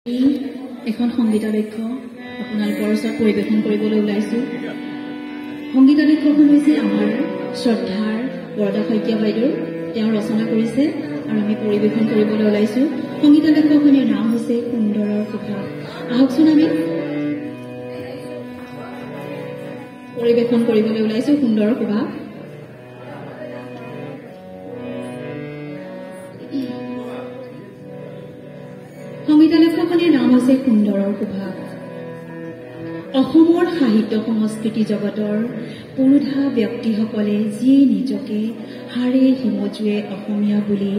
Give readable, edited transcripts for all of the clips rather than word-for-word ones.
এখন সংগীতাধ্যক্ষ আপোনালোকৰ ওচৰত পৰিৱেশন কৰিবলৈ ওলাইছো। সংগীতাধ্যক্ষখন হৈছে আমাৰ শ্ৰদ্ধাৰ বৰদা শইকীয়া বাইদেউ, তেওঁ ৰচনা কৰিছে আৰু আমি পৰিৱেশন কৰিবলৈ ওলাইছো। সংগীতাধ্যক্ষখনৰ নাম হৈছে সুন্দৰৰ সুভাষ। আহকচোন আমি পৰিৱেশন কৰিবলৈ ওলাইছো সুন্দৰৰ সুভাষ। সংগীতাধ্যক্ষখনৰ নাম হৈছে সুন্দৰৰ সুভাষ। অসমৰ সাহিত্য সংস্কৃতি জগতৰ পুৰুধা ব্যক্তিসকলে যিয়ে নিজকে হাড়ে হিমজুৱে অসমীয়া বুলি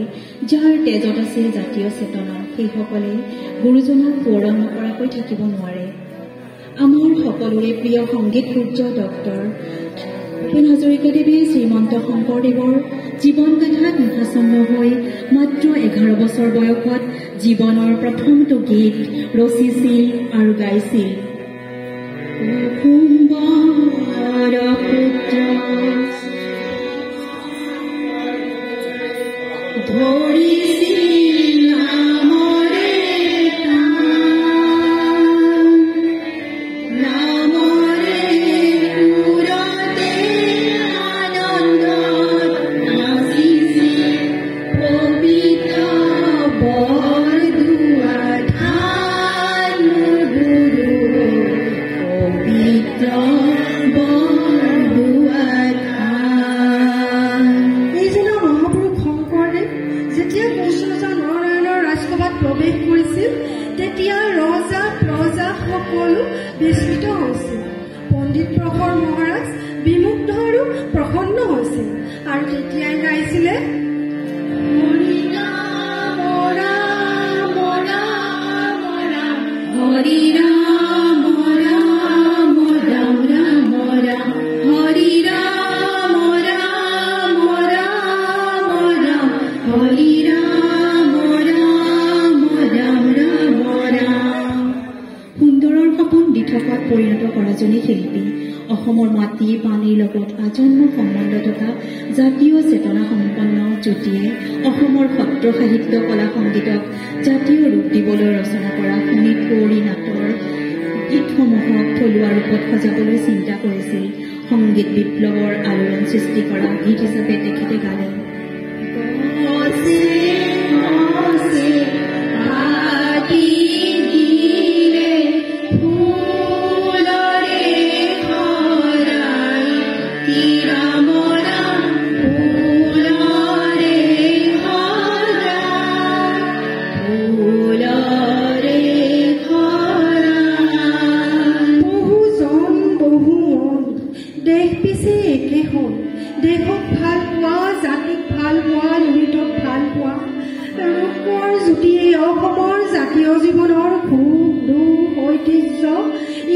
যাৰ তেজত আছে জাতীয় চেতনা, সেইসকলে গুৰুজনক গৌৰৱ নকৰাকৈ থাকিব নোৱাৰে। আমাৰ সকলোৰে প্ৰিয় সংগীত সূৰ্য ডক্টৰ ভূপেন হাজৰিকাদেৱে শ্ৰীমন্ত শংকৰদেৱৰ জীৱনগাথাত মুখাচ্ছন্ন হৈ মাত্ৰ 11 বছৰ বয়সত জীৱনৰ প্ৰথমটো গীত ৰচিছিল আৰু গাইছিল। পৰিণত কৰাজনী শিল্পী, অসমৰ মাটি পানীৰ লগত আজন্ম সম্বন্ধ থকা জাতীয় চেতনা সম্পন্ন জ্যোতিয়ে অসমৰ সত্ৰ সাহিত্য কলা সংগীতক জাতীয় ৰূপ দিবলৈ ৰচনা কৰা সুনীত কৌৰী নাটৰ গীতসমূহক থলুৱা ৰূপত সজাবলৈ চিন্তা কৰিছিল। সংগীত বিপ্লৱৰ আলোড়ন সৃষ্টি কৰা গীত হিচাপে তেখেতে গালে।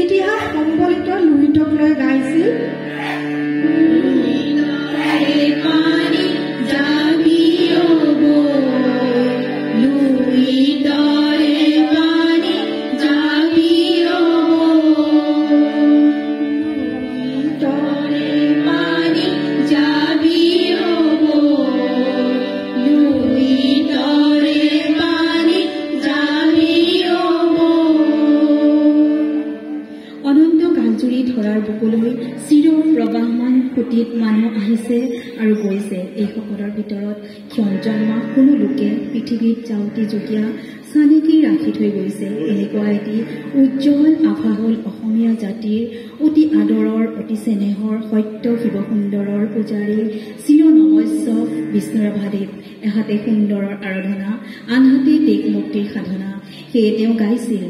ইতিহাস সম্বলিত লুইতক লৈ গাইছিল। মানুহ আহিছে আৰু গৈছে। এইসকলৰ ভিতৰত ক্ষণজন্মা কোনো লোকে পৃথিৱীত যাওঁতি যুগীয়া চানেকি ৰাখি থৈ গৈছে। এনেকুৱা এটি উজ্জ্বল আভা হ'ল অসমীয়া জাতিৰ অতি আদৰৰ অতি চেনেহৰ সত্য শিৱ সুন্দৰৰ পূজাৰী চিৰ নমস্য বিষ্ণুৰাভাদেৱ। এহাতে সুন্দৰৰ আৰাধনা, আনহাতে দেশ মুক্তিৰ সাধনা। সেয়ে তেওঁ গাইছিল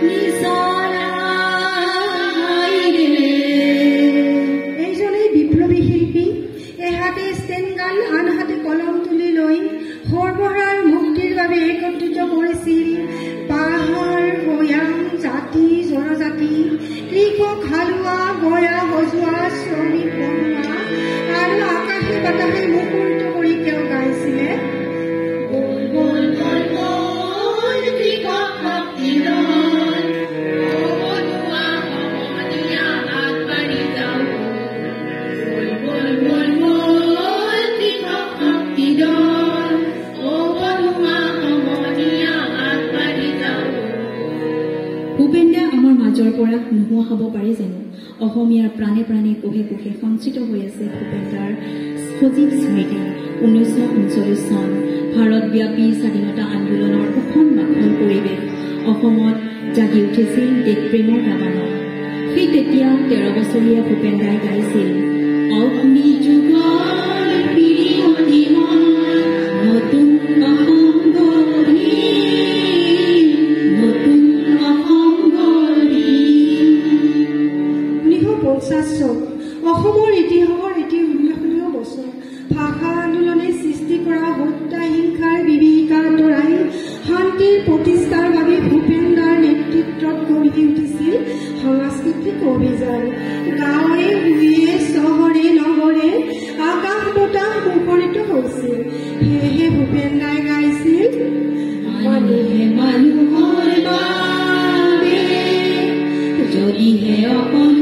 Nisola জনজাতি, কৃষক, হালোৱা, গৰা সজোৱা, শ্ৰমিক বনোৱা আৰু আকাশে বাতাসে মুখৰিত কৰি তেওঁ গাইছিলে ভূপেন দা আমাৰ মাজৰ পৰা নোহোৱা হ'ব পাৰে জানো? অসমীয়াৰ প্ৰাণে প্ৰাণে কোষে কোষে সঞ্চিত হৈ আছে ভূপেন দাৰ সজীৱ স্মৃতি। 1939 চন ভাৰতব্যাপী স্বাধীনতা আন্দোলনৰ উখন মাখন পৰিৱেশ অসমত জাগি উঠিছিল দেশপ্ৰেমৰ দাবানল। সেই তেতিয়া 13 বছৰীয়া ভূপেন দাই গাইছিল অগ্নি যুগৰ পিৰিয়তি মন নতুন অসম গঢ়িম, নতুন অসম গঢ়িম। 1950 চন অসমৰ ইতিহাসৰ এটি উল্লেখনীয় বছৰ। ভাষা আন্দোলনে সৃষ্টি কৰা হত্যা হিংসাৰ বিভীষিকা আঁতৰাই শান্তিৰ প্ৰতিষ্ঠাৰ বাবে ভূপেন দাৰ নেতৃত্বত গঢ়ি উঠিছিল সাংস্কৃতিক অভিযান। গাঁৱে ভূঞে চহৰে নগৰে আকাশ বতাহ মুখৰিত হৈছিল। সেয়েহে ভূপেন দাই গাইছিল মানুহে মানুহৰ বাবে যদিহে অকণ